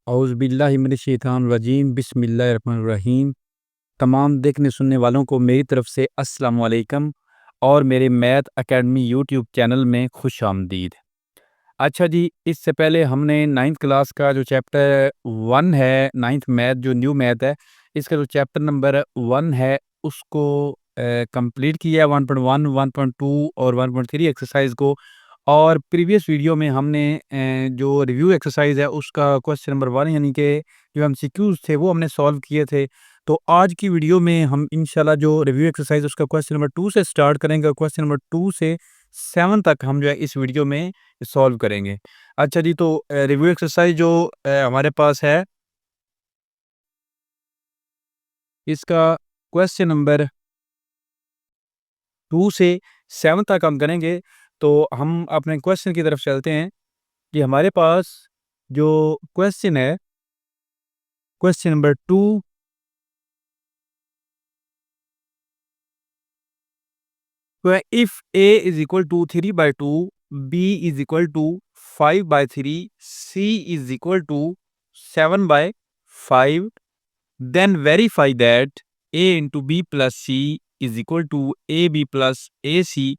औज़ुबिल्लाहिमिनश्शैतानिर्रजीम बिस्मिल्लाहिर्रहमानिर्रहीम। तमाम देखने सुनने वालों को मेरी तरफ से अस्सलाम वालेकुम और मेरे मैथ एकेडमी यूट्यूब चैनल में खुश आमदीद। अच्छा जी, इससे पहले हमने 9th क्लास का जो चैप्टर 1 है, 9th मैथ जो न्यू मैथ है, इसका जो चैप्टर नंबर 1 है उसको कंप्लीट किया है 1.1, 1.2 और 1.3 एक्सरसाइज को। और प्रीवियस वीडियो में हमने जो रिव्यू एक्सरसाइज है उसका क्वेश्चन नंबर 1 यानी कि जो एमसीक्यूज थे वो हमने सॉल्व किए थे। तो आज की वीडियो में हम इंशाल्लाह जो रिव्यू एक्सरसाइज उसका क्वेश्चन नंबर 2 से स्टार्ट करेंगे और क्वेश्चन नंबर 2 से 7 तक हम जो है इस वीडियो में सॉल्व करेंगे। अच्छा जी, तो रिव्यू एक्सरसाइज जो हमारे पास है इसका क्वेश्चन नंबर 2 से 7 तक हम करेंगे। तो हम अपने क्वेश्चन की तरफ चलते हैं कि हमारे पास जो क्वेश्चन है, question number 2, if a is equal to 3/2, b is equal to 5/3, c is equal to 7/5, then verify that a into b plus c is equal to ab plus ac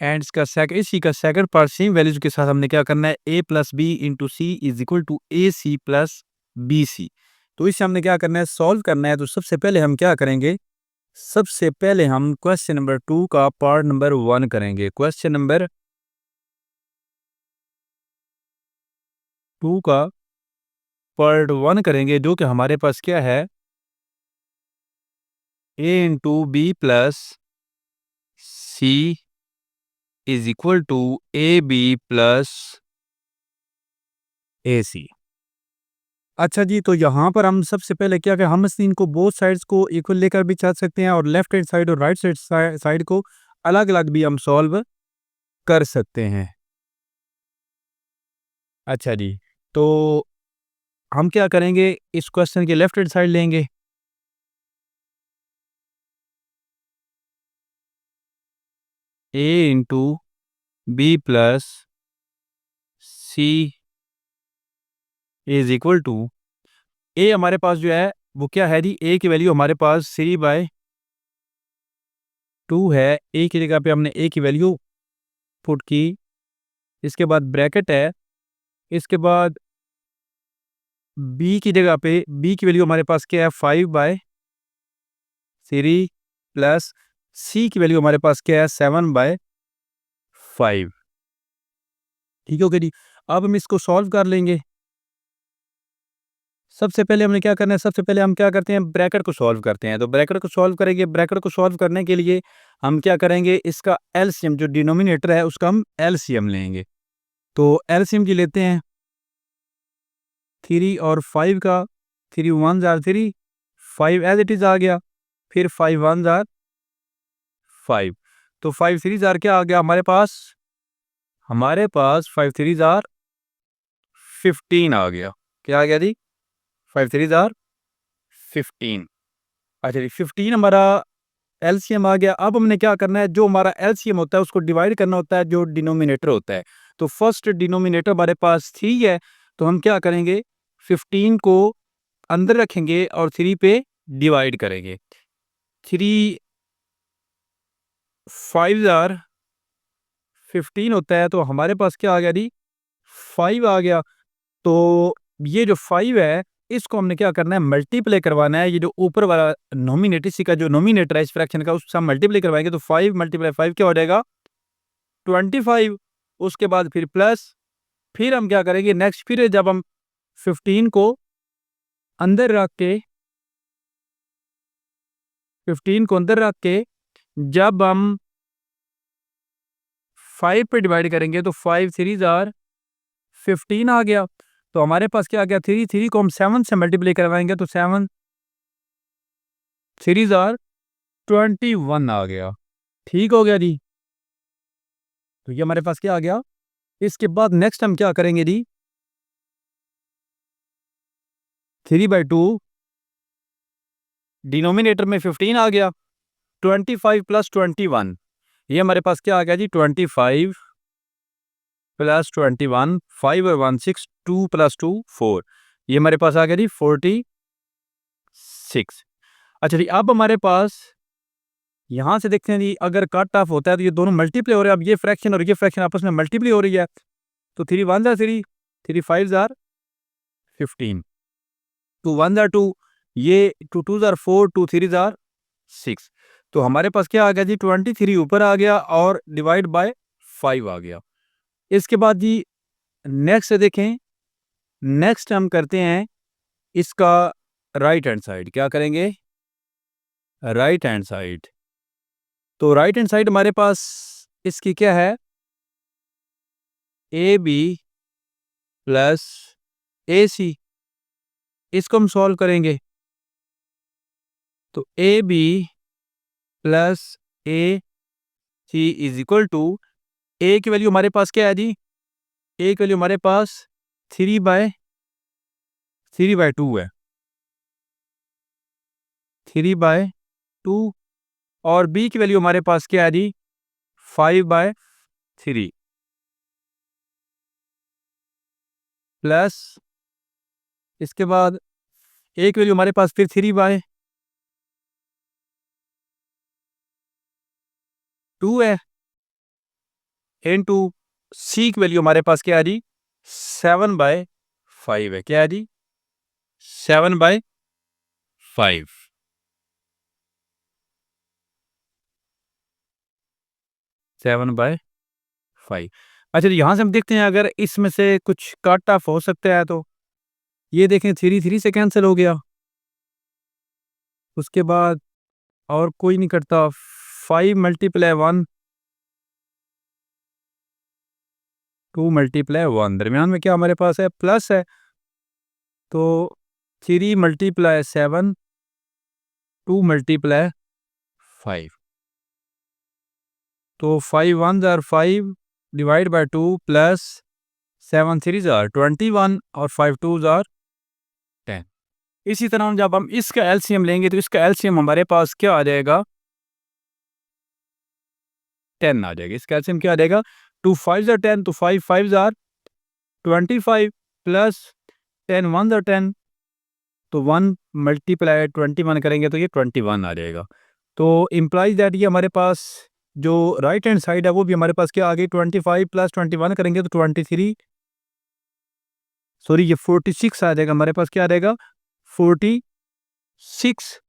and इसका second इसी का second part same values के साथ हमने क्या करना है, a plus B into C is equal to A C plus B C. तो इसे हमने क्या करना है, सॉल्व करना है। तो सबसे पहले हम क्या करेंगे, सबसे पहले हम क्वेश्चन नंबर 2 का पार्ट नंबर 1 करेंगे। क्वेश्चन नंबर 2 का पार्ट 1 करेंगे जो कि हमारे पास क्या है, a into B plus C is equal to A B plus A C. अच्छा जी, तो यहाँ पर हम सबसे पहले क्या करें, हम इनको बोथ साइड्स को इक्वल लेकर भी चल सकते हैं और लेफ्ट हैंड साइड और राइट साइड को अलग अलग भी हम सॉल्व कर सकते हैं। अच्छा जी, तो हम क्या करेंगे, इस क्वेश्चन के लेफ्ट हैंड साइड लेंगे, a into B plus C is equal to, A हमारे पास जो है वो क्या है जी, ए की वैल्यू हमारे पास 3/2 है। ए की जगह पे हमने ए की वैल्यू पुट की, इसके बाद ब्रैकेट है, इसके बाद बी की जगह पे बी की वैल्यू हमारे पास क्या है, 5/3 प्लस सी की वैल्यू हमारे पास क्या है, 7/5। ठीक है, ओके जी। अब हम इसको सॉल्व कर लेंगे। सबसे पहले हमने क्या करना है, सबसे पहले हम क्या करते हैं, ब्रैकेट को सॉल्व करते हैं। तो ब्रैकेट को सॉल्व करेंगे, ब्रैकेट को सॉल्व करने के लिए हम क्या करेंगे, इसका एलसीएम जो डिनोमिनेटर है उसका हम एलसीएम लेंगे। तो एलसीएम जी लेते हैं 3 और 5 का, 3 1 जार 3, 5 एज इट इज आ गया, फिर 5 1 जार 5, तो 5 3 जार क्या आ गया हमारे पास, 5 3 जार 15 आ गया। क्या आ गया जी, 5 3 जार 15। अच्छा जी, 15 हमारा एलसीएम आ गया। अब हमने क्या करना है, जो हमारा एलसीएम होता है उसको डिवाइड करना होता है जो डिनोमिनेटर होता है। तो फर्स्ट डिनोमिनेटर हमारे पास 3 है, तो हम क्या करेंगे, 15 को अंदर रखेंगे और 3 पे डिवाइड करेंगे। 3 5 जार 15 होता है, तो हमारे पास क्या आ गया जी, 5 आ गया। तो ये जो 5 है इसको हमने क्या करना है, मल्टीप्लाई करवाना है। ये जो ऊपर वाला नोमिनेटर, इसी का जो नोमिनेटर है इस फ्रैक्शन का, उससे हम मल्टीप्लाई करवाएंगे। तो 5 × 5 क्या हो जाएगा, 25। उसके बाद फिर प्लस, फिर हम क्या करेंगे नेक्स्ट, फिर जब हम 15 को अंदर रख के 15 को अंदर रख के जब हम 5 पे डिवाइड करेंगे तो 5 3 जार 15 आ गया। तो हमारे पास क्या आ गया, 3 को हम 7 से मल्टीप्लाई करवाएंगे तो 7 3 जार 21 आ गया। ठीक हो गया जी, तो ये हमारे पास क्या आ गया। इसके बाद नेक्स्ट हम क्या करेंगे जी, 3/2 डिनोमिनेटर में 15 आ गया, 25 प्लस 21, ये हमारे पास क्या आ गया जी, 25 प्लस 21, 5 और 1 6, 2 प्लस 2 4। ये हमारे पास आ गया जी 46। अच्छा जी, अब हमारे पास यहाँ से देखते हैं जी, अगर कट ऑफ होता है तो ये दोनों मल्टीप्लाई हो रहे हैं। अब ये फ्रैक्शन और ये फ्रैक्शन आपस में मल्टीप्लाई हो रही है, तो 3 1 ज़ार 3, 3 5 ज़ार 15, 2 1 ज़ार 2, ये 2 2 ज़ार 4, 2 3 ज़ार 6। तो हमारे पास क्या आ गया जी, 23 ऊपर आ गया और डिवाइड बाय 5 आ गया। इसके बाद जी नेक्स्ट देखें, नेक्स्ट हम करते हैं इसका राइट हैंड साइड। क्या करेंगे? Right hand side. तो राइट हैंड साइड हमारे पास इसकी क्या है? A B plus A C. इसको हम सॉल्व करेंगे तो A B plus A C is equal to, A की वैल्यू हमारे पास क्या है जी? ए की वैल्यू हमारे पास 3/2 है, 3/2। और बी की वैल्यू हमारे पास क्या है जी? 5/3 प्लस, इसके बाद ए की वैल्यू हमारे पास फिर 3/2 है, इनटू सी की वैल्यू हमारे पास क्या है जी? 7/5 है। क्या है जी? 7/5। 7/5। अच्छा जी, यहाँ से हम देखते हैं अगर इसमें से कुछ कट ऑफ हो सकता है तो ये देखें 3 3 से कैंसिल हो गया। उसके बाद और कोई नहीं कटता। 5 मल्टीप्लाई 1, 2 मल्टीप्लाई 1, दरमियान में क्या हमारे पास है? प्लस है। तो 3 मल्टीप्लाई 7, 2 मल्टीप्लाई 5। तो 5 1 ज़ार 5 डिवाइड बाय 2 प्लस 7 3 ज़ार 21 और 5 2 ज़ार 10। इसी तरह जब हम इसका एलसीएम लेंगे तो इसका एलसीएम हमारे पास क्या आ जाएगा? 10 आ जाएगा। इसका एलसीएम क्या आ जाएगा? 2 5 ज़ार 10, तो 5 5 ज़ार 25 प्लस 10 1 ज़ार 10, तो 1 मल्टीप्लाई 21 करेंगे तो ये 21 आ जाएगा। तो इम्प्लाइज दैट ये हमारे पास जो राइट हैंड साइड है वो भी हमारे पास क्या आ गई? 25 प्लस 21 करेंगे तो 23, सॉरी ये 46 आ जाएगा। हमारे पास क्या आ जाएगा? 46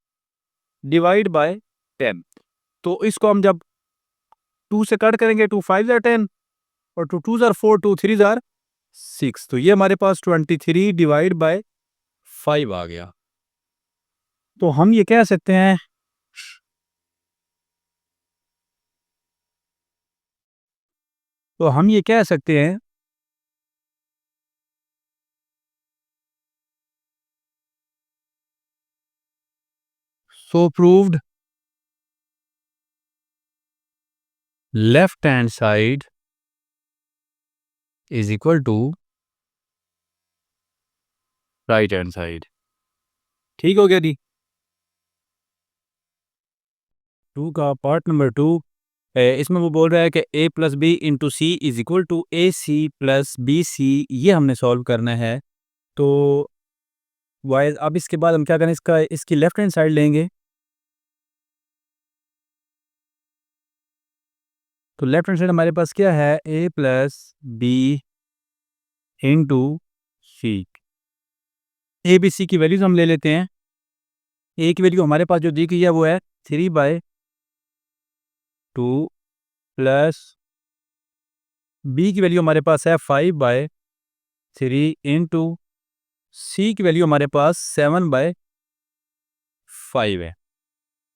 डिवाइड बाय 10। तो इसको हम जब 2 से कट करेंगे, 2 5 ज़ार 10 और 2 2 ज़ार 4, 2 3 ज़ार 6, तो ये हमारे पास 23 डिवाइड बाय 5 आ गया। तो हम ये कह सकते हैं, तो हम ये कह सकते हैं so proved left hand side is equal to right hand side. ठीक हो गया जी। 2 का पार्ट नंबर 2, इसमें वो बोल रहा है कि A plus B into C is equal to A C plus B C. ये हमने सॉल्व करना है। तो वाइज अब इसके बाद हम क्या करें, इसकी लेफ्ट हैंड साइड लेंगे। तो लेफ्ट हैंड साइड हमारे पास क्या है? A plus B into C. A B C की वैल्यूज हम ले लेते हैं। ए की वैल्यू हमारे पास जो दी गई है वो है 3/2 प्लस बी की वैल्यू हमारे पास है 5/3 इंटू सी की वैल्यू हमारे पास 7/5 है।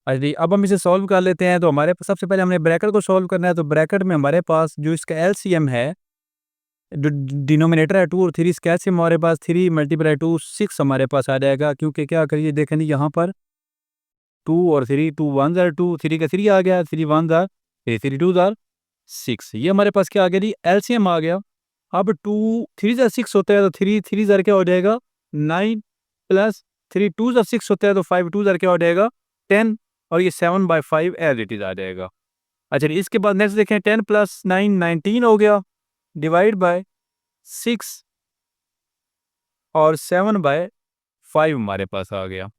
अच्छा जी, अब हम इसे सॉल्व कर लेते हैं। तो हमारे पास सबसे पहले हमने ब्रैकेट को सॉल्व करना है। तो ब्रैकेट में हमारे पास जो इसका एलसीएम है, जो डिनोमिनेटर है 2 और 3, इसका एलसीएम हमारे पास 3 मल्टीप्लाई 2 6 हमारे पास आ जाएगा। क्योंकि क्या करिए देखें जी, यहाँ पर 2 और 3, 2 1 ज़ार 2, 3 का 3 आ गया, 3 1 ज़ार 3, 3 2 ज़ार 6। ये हमारे पास क्या आ गया जी? एलसीएम आ गया। अब 2 3 ज़ार 6 होता है तो 3 3 ज़ार क्या हो जाएगा? 9 प्लस 3 2 ज़ार 6 होता है तो 5 2 ज़ार क्या हो जाएगा? 10, और ये 7/5 एज इट इज आ जाएगा। अच्छा, इसके बाद नेक्स्ट देखें, 10 प्लस 9 19 हो गया, डिवाइड बाय 6। और 7/5 हमारे पास आ गया।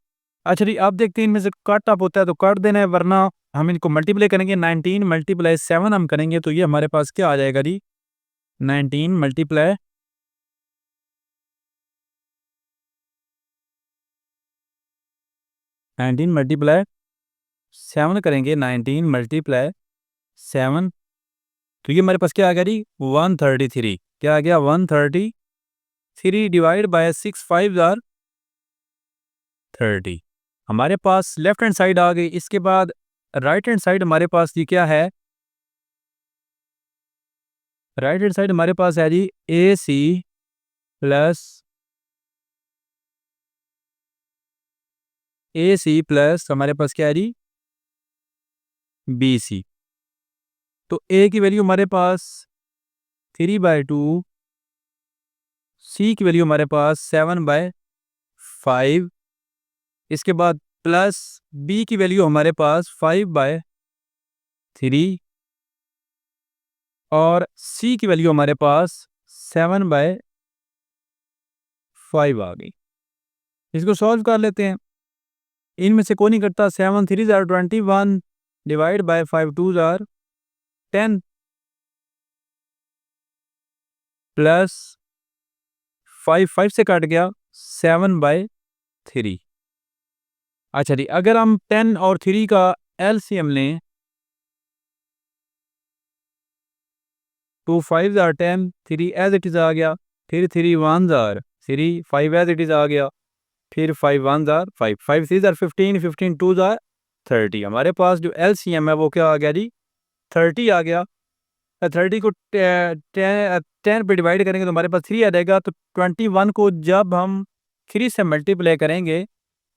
अच्छा जी, आप देखते हैं इनमें से कट ऑफ होता है तो काट देना है, वरना हम इनको मल्टीप्लाई करेंगे। 19 मल्टीप्लाई 7 हम करेंगे तो ये हमारे पास क्या आ जाएगा जी? 19 मल्टीप्लाई 7 करेंगे। 19 मल्टीप्लाई 7 तो ये हमारे पास क्या आ गया जी? 133। क्या आ गया? 133 डिवाइड बाय 6 5 आर 30। हमारे पास लेफ्ट हैंड साइड आ गई। इसके बाद राइट हैंड साइड हमारे पास जी क्या है? राइट हैंड साइड हमारे पास है जी ए सी प्लस हमारे पास क्या है जी? B C. तो ए की वैल्यू हमारे पास 3/2, सी की वैल्यू हमारे पास 7/5, इसके बाद प्लस बी की वैल्यू हमारे पास 5/3 और सी की वैल्यू हमारे पास 7/5 आ गई। इसको सॉल्व कर लेते हैं। इनमें से कौन नहीं करता? 7 3 are 21 divide by 5 2 are 10 plus 5 5 से कट गया 7/3। अच्छा जी, अगर हम 10 और 3 का एलसीएम लें, 2 5 आर 10, 3 एज इट इज आ गया, फिर 3 1 आर 3, 5 एज इट इज आ गया, फिर 5 1 आर 5, 5 3 आर 15, 15 2 आर 30। हमारे पास जो एलसीएम है वो क्या आ गया जी? 30 आ गया। 30 को 10 पे डिवाइड करेंगे तो हमारे पास 3 आ जाएगा। तो 21 को जब हम 3 से मल्टीप्लाई करेंगे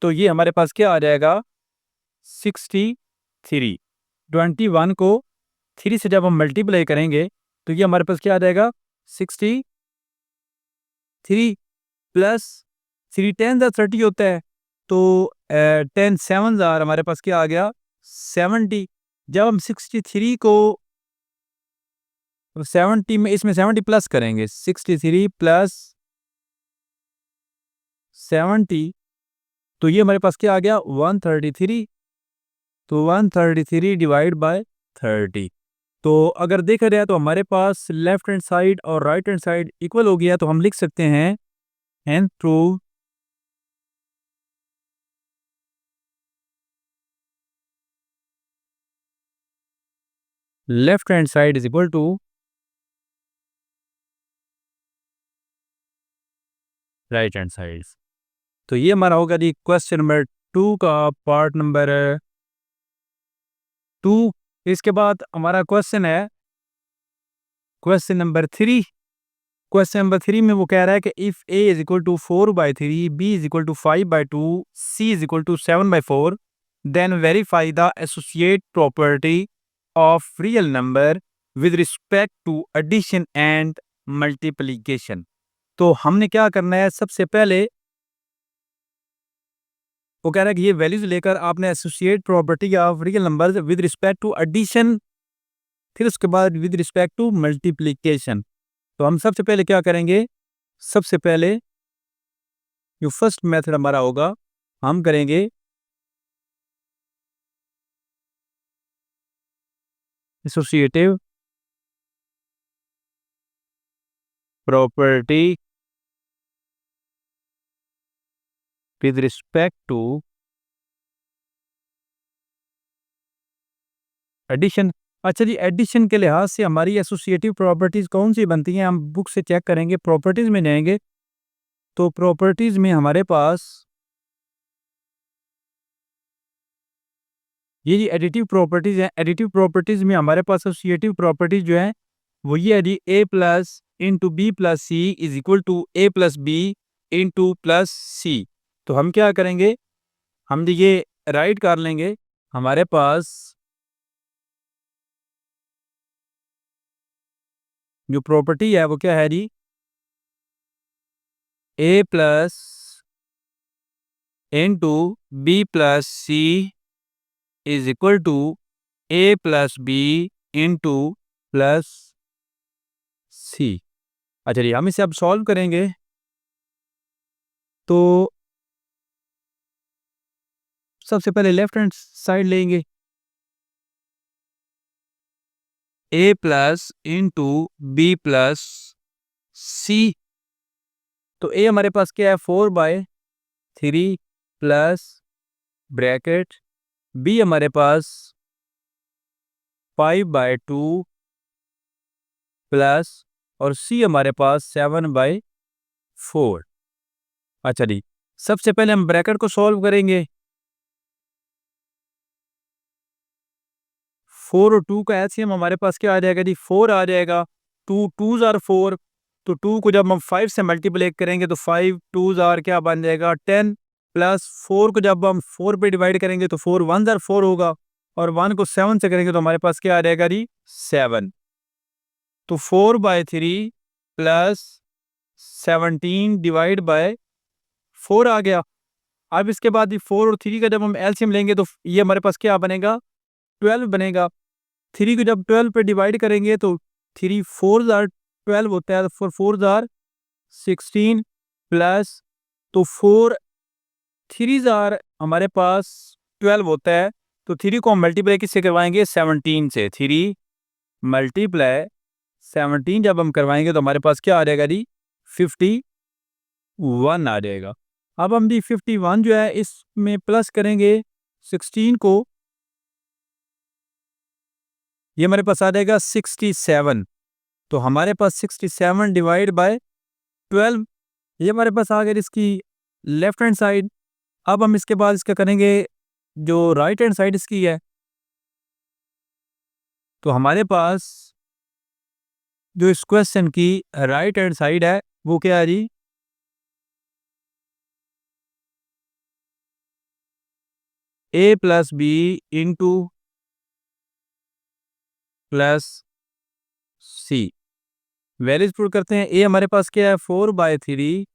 तो ये हमारे पास क्या आ जाएगा? 63। 21 को 3 से जब हम मल्टीप्लाई करेंगे तो ये हमारे पास क्या आ जाएगा? 63 प्लस 3 10 30 होता है। तो 10 7 हमारे पास क्या आ गया? 70। जब हम 63 को 70 में इसमें 70 प्लस करेंगे, 63 प्लस 70 तो ये हमारे पास क्या आ गया? 133। तो 133 डिवाइड बाय 30। तो अगर देखा जाए तो हमारे पास लेफ्ट हैंड साइड और राइट हैंड साइड इक्वल हो गया, तो हम लिख सकते हैं and prove left hand side is equal to right hand side. तो ये हमारा होगा जी क्वेश्चन नंबर 2 का पार्ट नंबर 2। इसके बाद हमारा क्वेश्चन है क्वेश्चन नंबर 3। क्वेश्चन नंबर 3 में वो कह रहा है कि if A is equal to 4/3, B is equal to 5/2, C is equal to 7/4, then verify the associate property of real number with respect to addition and multiplication. तो हमने क्या करना है? सबसे पहले वो कह रहा है कि ये वैल्यूज लेकर आपने associate property of real numbers with respect to addition, फिर उसके बाद विद रिस्पेक्ट टू मल्टीप्लिकेशन। तो हम सबसे पहले क्या करेंगे? सबसे पहले जो फर्स्ट मेथड हमारा होगा, हम करेंगे associative property with respect to addition. अच्छा जी, एडिशन के लिहाज से हमारी एसोसिएटिव प्रॉपर्टीज कौन सी बनती हैं? हम बुक से चेक करेंगे, प्रॉपर्टीज में जाएंगे तो प्रॉपर्टीज में हमारे पास ये जी एडिटिव प्रॉपर्टीज हैं। एडिटिव प्रॉपर्टीज में हमारे पास एसोसिएटिव प्रॉपर्टीज जो है वो ये है जी A plus into B plus C is equal to A plus B into plus C. तो हम क्या करेंगे? हम जी ये राइट कर लेंगे। हमारे पास जो प्रॉपर्टी है वो क्या है जी? A plus into B plus C is equal to A plus B into plus C. अच्छा जी, हम इसे अब सॉल्व करेंगे। तो सबसे पहले लेफ्ट हैंड साइड लेंगे, ए plus into B plus C. तो ए हमारे पास क्या है, 4/3 प्लस ब्रैकेट, बी हमारे पास 5/2 प्लस, और सी हमारे पास 7/4। अच्छा जी, सबसे पहले हम ब्रैकेट को सॉल्व करेंगे। 4 और 2 का एलसीएम हमारे पास क्या आ जाएगा जी, 4 आ जाएगा। 2 2s आर 4, तो 2 को जब हम 5 से मल्टीप्लाई करेंगे तो 5 2s आर क्या बन जाएगा, 10, प्लस 4 को जब हम 4 पे डिवाइड करेंगे तो 4 1s आर 4 होगा, और 1 को 7 से करेंगे तो हमारे पास क्या आ जाएगा जी, 7। तो 4/3 प्लस 17 डिवाइड बाय 4 आ गया। अब इसके बाद 4 और 3 का जब हम एलसीएम लेंगे तो ये हमारे पास क्या बनेगा, 12 बनेगा। 3 को जब 12 पे डिवाइड करेंगे तो 3 4s आर 12 होता है, तो 4 आर 16 प्लस, तो 4 3s आर हमारे पास 12 होता है। तो 3 को हम मल्टीप्लाई किससे करवाएंगे, 17 से। 3 मल्टीप्लाई 17 जब हम करवाएंगे तो हमारे पास क्या आ जाएगा जी, 51 आ जाएगा। अब हम जी 51 जो है इसमें प्लस करेंगे 16 को, ये हमारे पास आ जाएगा 67। तो हमारे पास 67 डिवाइड बाय 12, ये हमारे पास आ गया इसकी लेफ्ट हैंड साइड। अब हम इसके बाद इसका करेंगे जो राइट हैंड साइड इसकी है, तो हमारे पास जो इस क्वेश्चन की राइट हैंड साइड है वो क्या है जी, A plus B into plus C. Values put करते हैं। ए हमारे पास क्या है, 4/3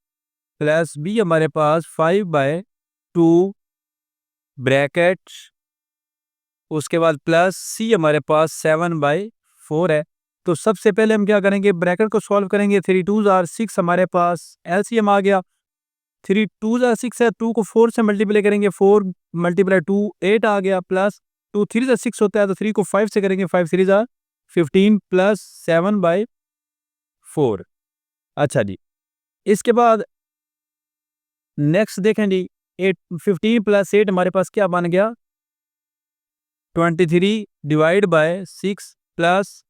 प्लस बी हमारे पास 5/2 ब्रैकेट, उसके बाद प्लस सी हमारे पास 7/4 है। तो सबसे पहले हम क्या करेंगे, ब्रैकेट को सॉल्व करेंगे। 3 2s आर 6 हमारे पास एलसीएम आ गया। 3 2s आर 6 है, 2 को 4 से मल्टीप्लाई करेंगे, 4 × 2 8 आ गया, प्लस 2 3 से 6 होता है, तो 3 को 5 से करेंगे, 5 3 आर 15 प्लस 7/4। अच्छा जी, इसके बाद नेक्स्ट देखें जी, 8 15 प्लस 8 हमारे पास क्या बन गया, 23 डिवाइड बाय 6 प्लस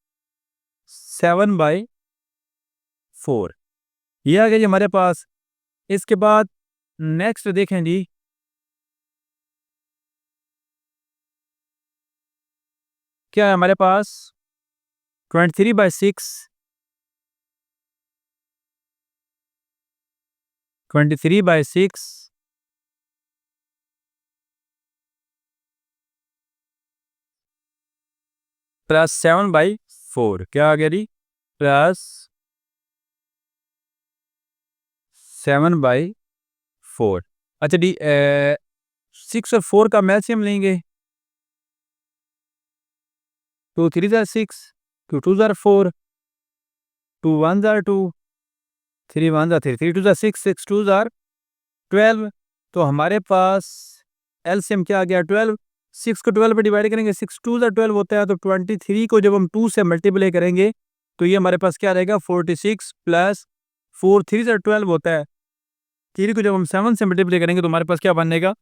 7/4, ये आ गया जी हमारे पास। इसके बाद नेक्स्ट देखें जी, क्या है हमारे पास, 23/6 प्लस 7/4 क्या आ गया जी, प्लस 7/4। अच्छा जी, 6 और 4 का एलसीएम लेंगे। 2 3s are 6, 2 2s are 4, 2 1s are 2, 3 1s are 3, 3 2s are 6, 6 2s are 12। तो हमारे पास एलसीएम क्या आ गया, 12। 6 को 12 पे डिवाइड करेंगे, 6 2s आर 12 होता है, तो 23 को जब हम 2 से मल्टीप्लाई करेंगे तो ये हमारे पास क्या रहेगा, 46 प्लस 4 3s आर 12 होता है। 3 को जब हम 7 से मल्टीप्लाई करेंगे तो हमारे पास क्या बनेगा,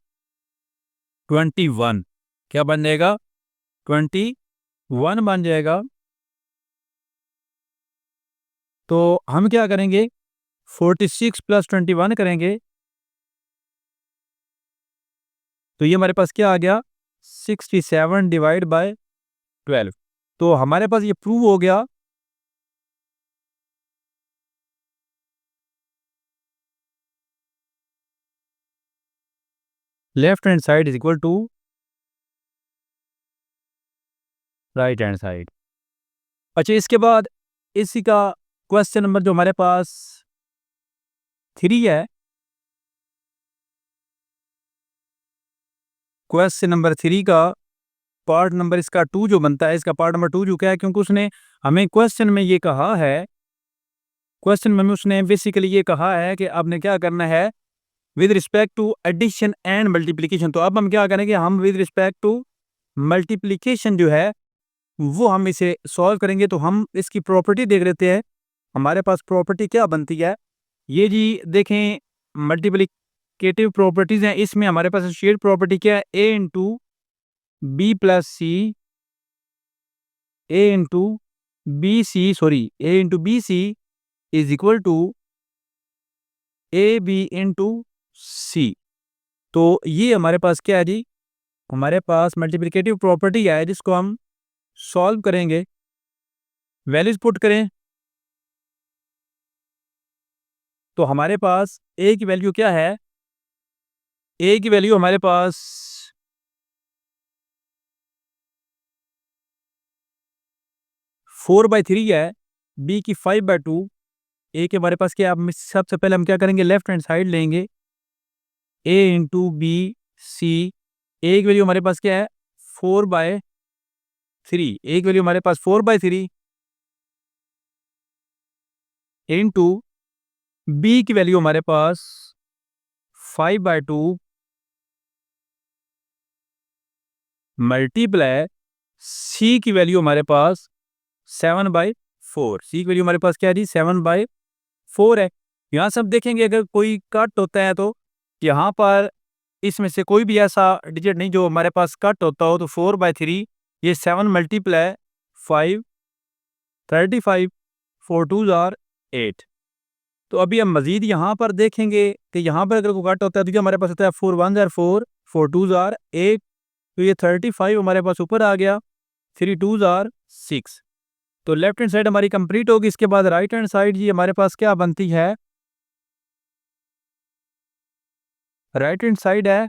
21। क्या बन जाएगा, 21 बन जाएगा। तो हम क्या करेंगे, 46 प्लस 21 करेंगे, तो ये हमारे पास क्या आ गया, 67 डिवाइड बाय 12। तो हमारे पास ये प्रूव हो गया left hand side is equal to right hand side. अच्छा, इसके बाद इसी का क्वेश्चन नंबर जो हमारे पास 3 है, क्वेश्चन नंबर 3 का पार्ट नंबर इसका 2 जो बनता है, इसका पार्ट नंबर 2 जो क्या है, क्योंकि उसने हमें क्वेश्चन में ये कहा है, क्वेश्चन में उसने बेसिकली ये कहा है कि आपने क्या करना है, with respect to addition and multiplication. तो अब हम क्या करेंगे, हम विद रिस्पेक्ट टू मल्टीप्लिकेशन जो है वो हम इसे सॉल्व करेंगे। तो हम इसकी प्रॉपर्टी देख लेते हैं, हमारे पास प्रॉपर्टी क्या बनती है। ये जी देखें, मल्टीप्लिकेटिव प्रॉपर्टीज हैं, इसमें हमारे पास शेयर्ड प्रॉपर्टी क्या है, A into B plus C, A into B C, sorry A into B C is equal to A B into C. तो ये हमारे पास क्या है जी, हमारे पास मल्टीप्लिकेटिव प्रॉपर्टी है जिसको हम सॉल्व करेंगे। वैल्यूज पुट करें तो हमारे पास ए की वैल्यू क्या है, ए की वैल्यू हमारे पास 4/3 है, बी की 5/2, ए के हमारे पास क्या है। अब सबसे पहले हम क्या करेंगे, लेफ्ट हैंड साइड लेंगे, ए इंटू बी सी, ए की वैल्यू हमारे पास क्या है 4/3, ए की वैल्यू हमारे पास 4/3 इंटू बी की वैल्यू हमारे पास 5/2 मल्टीप्लाई सी की वैल्यू हमारे पास 7/4। सी की वैल्यू हमारे पास क्या है जी 7/4 है। यहाँ से हम देखेंगे अगर कोई कट होता है तो यहाँ पर इसमें से कोई भी ऐसा डिजिट नहीं जो हमारे पास कट होता हो। तो 4/3 ये 7 मल्टीप्लाई 5 35 4 2 जार 8। तो अभी हम मजीद यहाँ पर देखेंगे कि यहाँ पर अगर कोई कट होता है तो ये हमारे पास होता है 4 1 जार 4 4 2 जार 8। तो ये 35 हमारे पास ऊपर आ गया, 3 2 जार 6। तो लेफ्ट हैंड साइड हमारी कंप्लीट होगी। इसके बाद राइट हैंड साइड जी हमारे पास क्या बनती है, राइट हैंड साइड है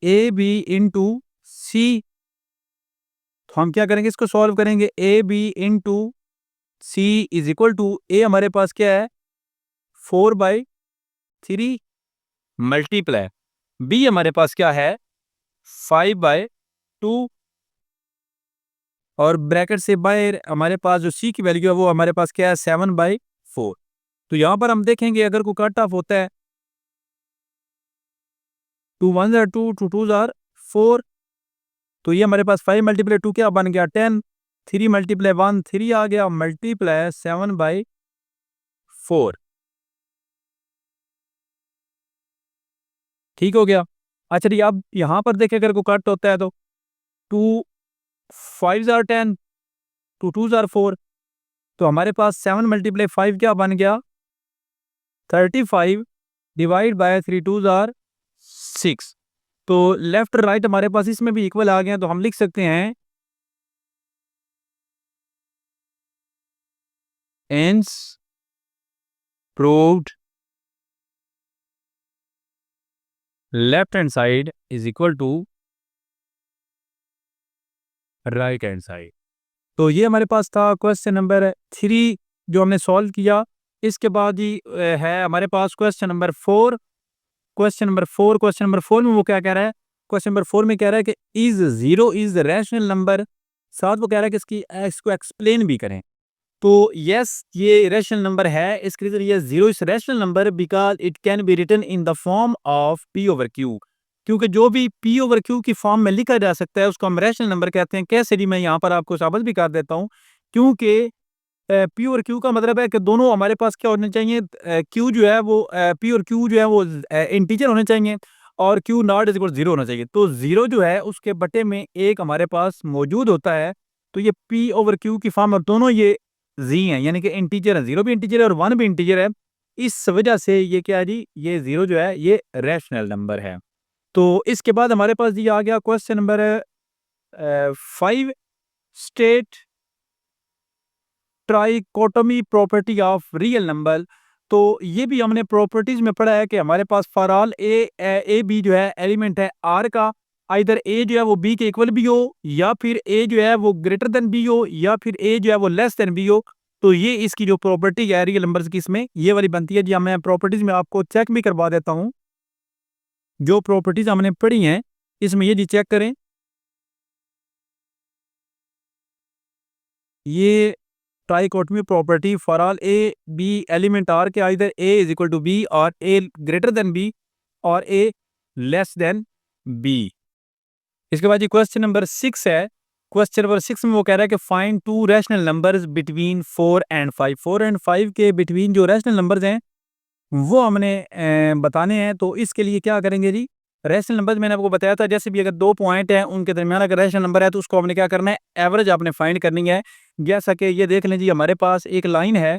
ए बी इंटू सी। तो हम क्या करेंगे, इसको सॉल्व करेंगे, A B into C is equal to A हमारे पास क्या है 4/3 मल्टीप्लाई बी हमारे पास क्या है 5/2 और ब्रैकेट से बाहर हमारे पास जो सी की वैल्यू है वो हमारे पास क्या है 7/4। तो यहाँ पर हम देखेंगे अगर कोई कट ऑफ होता है 2 1 जार 2 2 2 जार 4। तो ये हमारे पास 5 मल्टीप्लाई 2 क्या बन गया 10, 3 मल्टीप्लाई 1 3 आ गया, मल्टीप्लाई 7/4। ठीक हो गया। अच्छा जी, अब यहाँ पर देखें अगर कोई कट होता है तो 2 5 जार 10 2 2 जार 4। तो हमारे पास 7 मल्टीप्लाई 5 क्या बन गया 35 डिवाइड बाय 3 2 जार 6। तो लेफ्ट राइट हमारे पास इसमें भी इक्वल आ गए, तो हम लिख सकते हैं hence proved left hand side is equal to right hand side. तो ये हमारे पास था क्वेश्चन नंबर 3 जो हमने सॉल्व किया। इसके बाद ही है हमारे पास क्वेश्चन नंबर 4। क्वेश्चन नंबर 4 में वो क्या कह रहा है, क्वेश्चन नंबर 4 में कह रहा है कि इज 0 इज रैशनल नंबर। साथ वो कह रहा है कि इसको एक्सप्लेन भी करें। तो यस ये रैशनल नंबर है, इसके रीजन ये 0 is rational number because it can be written in the form of P over Q. क्योंकि जो भी पी ओवर क्यू की फॉर्म में लिखा जा सकता है उसको हम रैशनल नंबर कहते हैं। कैसे जी, मैं यहाँ पर आपको साबित भी कर देता हूँ। क्योंकि पी और क्यू का मतलब है कि दोनों हमारे पास क्या होने चाहिए, क्यू जो है वो पी और क्यू जो है वो इंटीजर होने चाहिए और क्यू नॉट इज इक्वल 0 होना चाहिए। तो 0 जो है उसके बटे में एक हमारे पास मौजूद होता है। तो ये पी ओवर क्यू की फॉर्म और दोनों ये जी हैं, यानी कि इंटीजर है, 0 भी इंटीजर है और 1 भी इंटीजर है। इस वजह से ये क्या है जी, ये 0 जो है ये रैशनल नंबर है। तो इसके बाद हमारे पास ये आ गया question number 5, state trichotomy property of real number. तो ये भी हमने प्रॉपर्टीज में पढ़ा है कि हमारे पास फॉर ऑल ए बी जो है एलिमेंट है आर का, आइदर ए जो है वो बी के इक्वल भी हो या फिर ए जो है वो ग्रेटर देन बी हो या फिर ए जो है वो लेस देन बी हो। तो ये इसकी जो प्रॉपर्टी है रियल नंबर्स की इसमें ये वाली बनती है जी। मैं प्रॉपर्टीज में आपको चेक भी करवा देता हूँ, जो प्रॉपर्टीज हमने पढ़ी हैं इसमें ये जी चेक करें। ये trichotomy property for all A B element R के either A is equal to B और ए ग्रेटर देन बी और ए लेस देन बी। इसके बाद ये क्वेश्चन नंबर 6 है। क्वेश्चन नंबर 6 में वो कह रहा है कि find to rational numbers between 4 and 5। 4 and 5 के बिटवीन जो रैशनल नंबर्स हैं वो हमने बताने हैं। तो इसके लिए क्या करेंगे जी, रैशनल नंबर्स मैंने आपको बताया था, जैसे भी अगर दो पॉइंट हैं उनके दरमियान अगर रैशनल नंबर है तो उसको हमने क्या करना है, एवरेज आपने फाइंड करनी है। जैसा कि ये देख लें जी, हमारे पास एक लाइन है,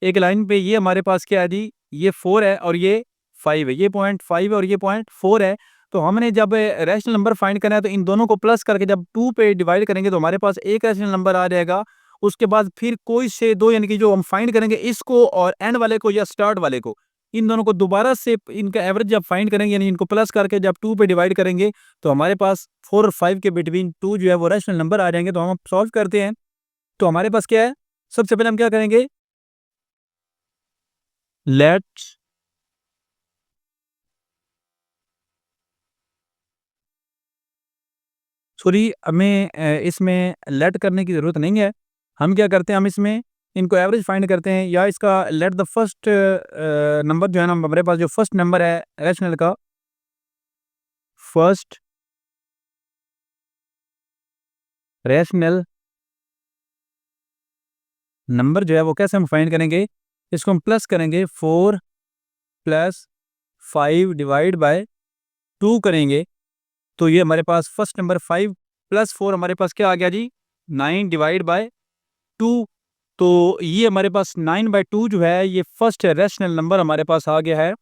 एक लाइन पे ये हमारे पास क्या है जी, ये 4 है और ये 5 है, ये पॉइंट 5 है और ये पॉइंट 4 है। तो हमने जब रैशनल नंबर फाइंड करना है तो इन दोनों को प्लस करके जब 2 पे डिवाइड करेंगे तो हमारे पास एक रैशनल नंबर आ जाएगा। उसके बाद फिर कोई से दो, यानी कि जो हम फाइंड करेंगे इसको और एंड वाले को या स्टार्ट वाले को, इन दोनों को दोबारा से इनका एवरेज जब फाइंड करेंगे, यानी इनको प्लस करके जब 2 पे डिवाइड करेंगे तो हमारे पास 4 और 5 के बिटवीन 2 जो है वो रैशनल नंबर आ जाएंगे। तो हम सॉल्व करते हैं। तो हमारे पास क्या है, सबसे पहले हम क्या करेंगे, लेट्स सॉरी हमें इसमें लेट करने की ज़रूरत नहीं है। हम क्या करते हैं, हम इसमें इनको एवरेज फाइंड करते हैं, या इसका लेट द फर्स्ट नंबर जो है ना, हमारे पास जो फर्स्ट नंबर है रैशनल का, फर्स्ट रैशनल नंबर जो है वो कैसे हम फाइंड करेंगे, इसको हम प्लस करेंगे, 4 प्लस 5 डिवाइड बाय 2 करेंगे। तो ये हमारे पास फर्स्ट नंबर 5 प्लस 4 हमारे पास क्या आ गया जी, 9 डिवाइड बाय 2। तो ये हमारे पास 9/2 जो है ये फर्स्ट रैशनल नंबर हमारे पास आ गया है।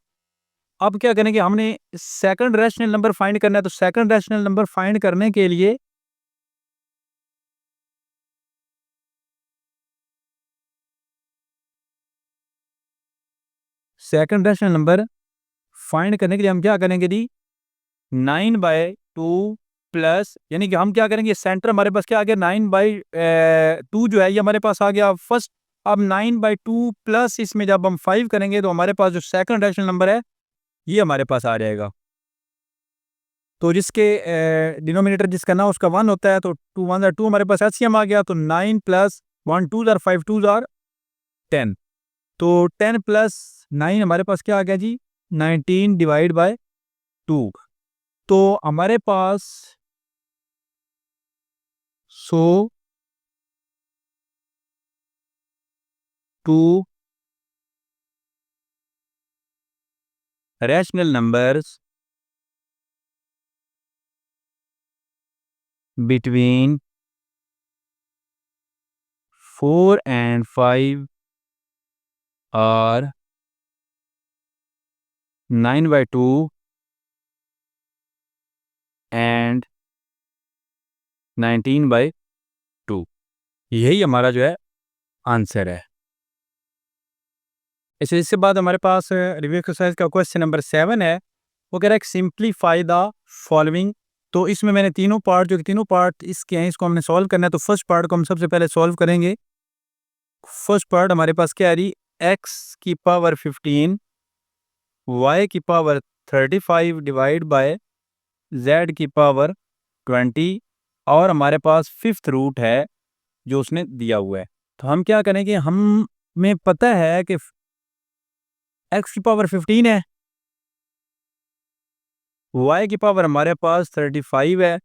अब क्या करेंगे, हमने सेकंड रैशनल नंबर फाइंड करना है। तो सेकंड रैशनल नंबर फाइंड करने के लिए सेकंड रैशनल नंबर फाइंड करने के लिए हम क्या करेंगे जी, 9/2 प्लस, यानी कि हम क्या करेंगे, सेंटर हमारे पास क्या आ गया, 9/2 जो है ये हमारे पास आ गया फर्स्ट। अब 9/2 प्लस इसमें जब हम 5 करेंगे तो हमारे पास जो सेकंड रैशनल नंबर है ये हमारे पास आ जाएगा। तो जिसके डिनोमिनेटर जिसका ना उसका 1 होता है, तो 2 1 2 हमारे पास एलसीएम आ गया। तो 9 प्लस 1 2 5 2 10। तो 10 प्लस 9 हमारे पास क्या आ गया जी, 19 डिवाइड बाय 2। तो हमारे पास 2 rational numbers between 4 and 5 are 9/2 and 19/2। यही हमारा जो है आंसर है। इसके बाद हमारे पास रिव्यू एक्सरसाइज का क्वेश्चन नंबर 7 है। वो कह रहा है सिंप्लीफाई द फॉलोइंग। तो इसमें मैंने तीनों पार्ट, जो तीनों पार्ट इसके हैं, इसको हमने सॉल्व करना है। तो फर्स्ट पार्ट को हम सबसे पहले सॉल्व करेंगे। फर्स्ट पार्ट हमारे पास क्या आ रही, एक्स की पावर 15 वाई की पावर 35 डिवाइड बाय जेड की पावर 20, और हमारे पास फिफ्थ रूट है जो उसने दिया हुआ है। तो हम क्या करेंगे, हमें पता है कि एक्स की पावर 15 है, वाई की पावर हमारे पास 35 है,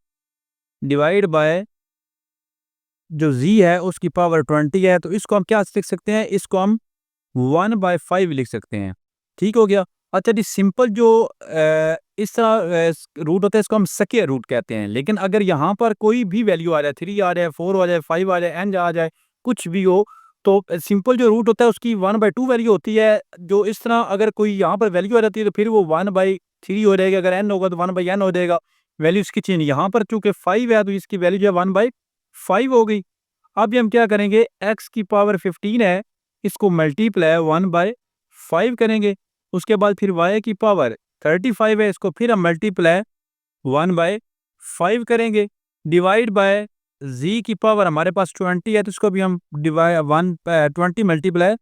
डिवाइड बाय जो जी है उसकी पावर 20 है। तो इसको हम क्या लिख सकते हैं, इसको हम 1/5 लिख सकते हैं। ठीक हो गया। अच्छा जी, सिंपल जो इस तरह रूट होता है इसको हम स्क्वायर रूट कहते हैं। लेकिन अगर यहाँ पर कोई भी वैल्यू आ जाए, 3 आ जाए, 4 आ जाए, 5 आ जाए, एन आ जाए, कुछ भी हो, तो सिंपल जो रूट होता है उसकी 1/2 वैल्यू होती है। जो इस तरह अगर कोई यहाँ पर वैल्यू आ जाती है तो फिर वो 1/3 हो जाएगा। अगर एन होगा तो 1/n हो जाएगा। वैल्यू इसकी चेंज, यहाँ पर चूंकि 5 है तो इसकी वैल्यू जो है 1/5 हो गई। अब हम क्या करेंगे, एक्स की पावर 15 है, इसको मल्टीप्लाई 1/5 करेंगे। उसके बाद फिर y की पावर 35 है, इसको फिर हम मल्टीप्लाई 1/5 करेंगे। डिवाइड बाय z की पावर हमारे पास 20 है, तो इसको भी हम डिवाइड 20 मल्टीप्लाई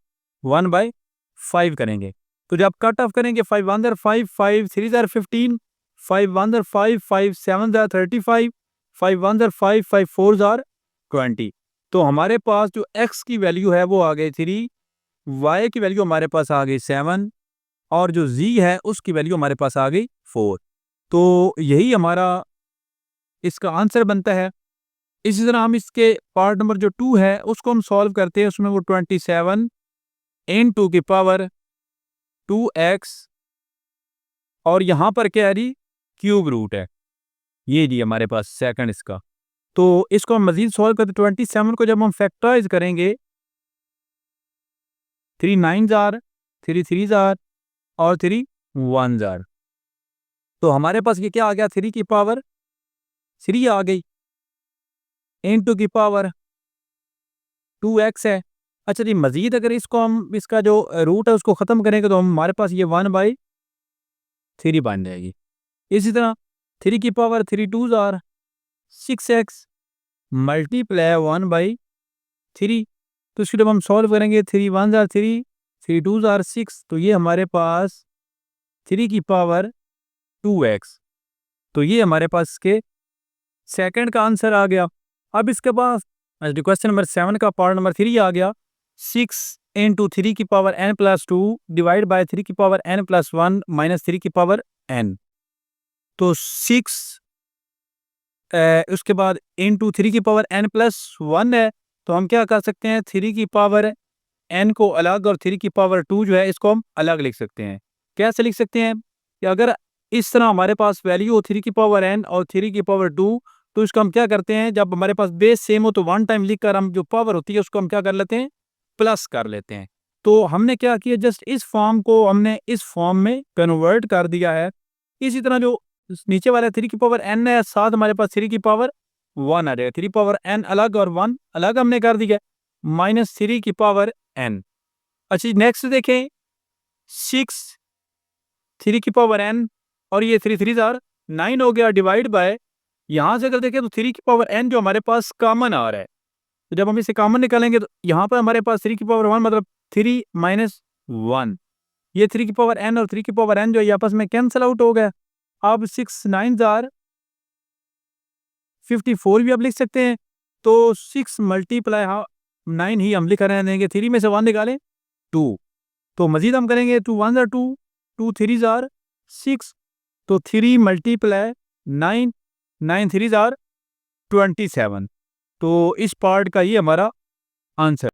1/5 करेंगे। तो जब कट ऑफ करेंगे, 5 1 5 5 3 15, 5 1 5 5 7 35, 5 1 5 5 4 20। तो हमारे पास जो x की वैल्यू है वो आ गई 3, y की वैल्यू हमारे पास आ गई 7 और जो z है उसकी वैल्यू हमारे पास आ गई 4। तो यही हमारा इसका आंसर बनता है। इसी तरह हम इसके पार्ट नंबर जो 2 है उसको हम सॉल्व करते हैं। उसमें वो 27 इन टू की पावर 2x और यहाँ पर क्या है जी, क्यूब रूट है। ये जी हमारे पास सेकंड इसका। तो इसको हम मजीद सॉल्व करते 27 को जब हम फैक्टराइज करेंगे 3 9 जार 3 3 जार और 3 1 जार, तो हमारे पास ये क्या आ गया, 3 की पावर 3 आ गई इनटू की पावर 2x है। अच्छा जी, मजीद अगर इसको हम इसका जो रूट है उसको ख़त्म करेंगे तो हमारे पास ये 1/3 बन जाएगी। इसी तरह 3 की पावर 3 2 जार 6x मल्टीप्लाई 1/3। तो इसको जब हम सॉल्व करेंगे 3 1 जार 3 3 2 जार 6, तो ये हमारे पास 3 की पावर 2x। तो ये हमारे पास इसके सेकंड का आंसर आ गया। अब इसके बाद क्वेश्चन नंबर 7 का पार्ट नंबर 3 आ गया। 6 इंटू 3 की power n plus 2 divide by 3 की पावर n प्लस 1 माइनस 3 की पावर n। तो 6 उसके बाद इंटू 3 की पावर n प्लस 1 है, तो हम क्या कर सकते हैं, 3 की पावर n को अलग और 3 की पावर 2 जो है इसको हम अलग लिख सकते हैं। कैसे लिख सकते हैं कि अगर इस तरह हमारे पास वैल्यू हो 3 की पावर n और 3 की पावर 2, तो इसको हम क्या करते हैं, जब हमारे पास बेस सेम हो तो वन टाइम लिख कर हम जो पावर होती है उसको हम क्या कर लेते हैं, प्लस कर लेते हैं। तो हमने क्या किया, जस्ट इस फॉर्म को हमने इस फॉर्म में कन्वर्ट कर दिया है। इसी तरह जो नीचे वाला 3 की पावर n है, साथ हमारे पास 3 की पावर 1 आ जाएगा। 3 पावर n अलग और 1 अलग हमने कर दिया, माइनस 3 की पावर n। अच्छा नेक्स्ट देखें, 6 3 की पावर n और ये 3 3 जार 9 हो गया, डिवाइड बाय, यहाँ से अगर देखें तो 3 की पावर n जो हमारे पास कॉमन आ रहा है, तो जब हम इसे कॉमन निकालेंगे तो यहाँ पर हमारे पास 3 की पावर 1 मतलब 3 माइनस 1, ये 3 की पावर n और 3 की पावर n जो है आपस में कैंसिल आउट हो गया। अब 6 9 जार 54 भी आप लिख सकते हैं। तो 6 मल्टीप्लाई 9 ही हम लिख रहे हैं, 3 में से 1 निकालें 2, तो मजीद हम करेंगे 2 1 जार 2 2 3 जार 6, तो 3 मल्टीप्लाई 9 9 3 जार 27। तो इस पार्ट का ये हमारा आंसर।